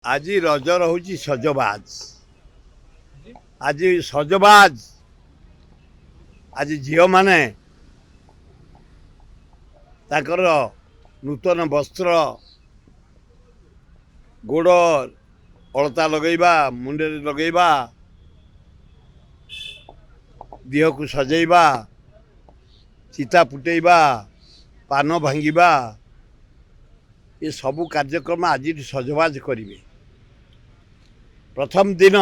आज रज रोचे सजबाज आज सजबाज आज झील माने ताकर नूतन वस्त्र गोड़ अलता लगेबा मुंडे लगेबा देह को सजेबा चिता फुटेबा पान भांगिबा ये सबू कार्यक्रम आज सजबाज करेंगे। प्रथम दिन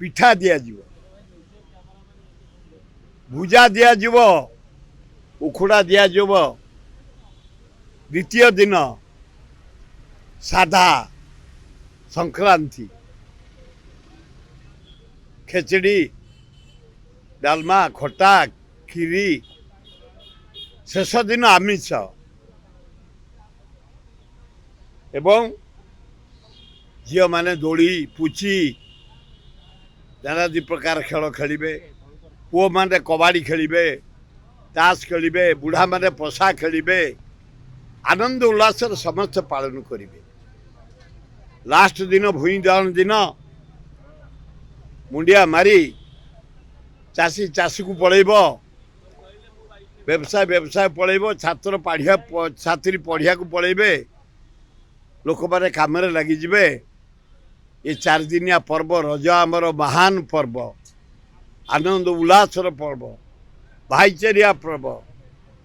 पिठा दिज्व भुजा दिज्व उखुड़ा दिज्व द्वितीय दिन साधा संक्रांति खेचड़ी डालमा खटा खीरी शेष दिन आमिष एवं झील माने दोली पुची नानादी प्रकार खेल खेलिबे पुओ माने कबाड़ी खेलिबे ताश खेलिबे बुढ़ा माने पशा खेलिबे आनंद उल्लास समस्त पालन करिबे। लास्ट दिन भूई दहन दिन मुंडिया मारी चाषी चाषी को पलैब व्यवसाय व्यवसाय पलैब छात्र पढ़िया छात्री पढ़िया को पलैबे लोक मैंने कम लगिजे। ये 4 दिनिया पर्व रज आमर महान पर्व आनंद उल्लासर पर्व भाईचारिया पर्व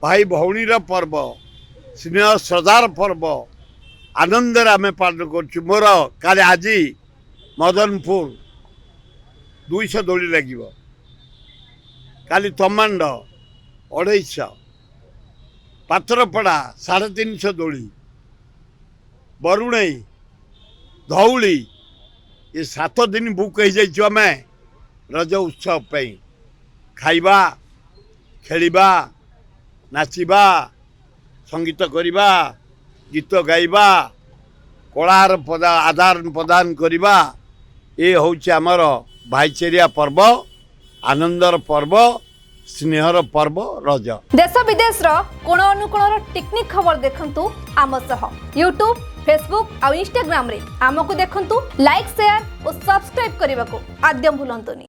भाई भौणीर पर्व स्नेह श्रद्धार पर्व आनंद आम पालन कर मोर काले आज मदनपुर 200 दोली लगे काली तमांड 250 पात्रपड़ा 350 दोली बरुणई धौली ये 7 दिन बुक हो आम रज उत्सव खाइबा खेलिबा नाचिबा संगीत करिबा गीत गाइबा कलार आदान प्रदान करिबा ये होउछि आमर भाईचारिया पर्व आनंदर पर्व स्नेहर पर्व रज। देश विदेश कोण अनुकोण टेक्निक खबर देखंतु आम सह यूट्यूब फेसबुक और इंस्टाग्राम रे आमको देखंतु लाइक शेयर और सब्सक्राइब करने को आद्यम भूलंतुनी।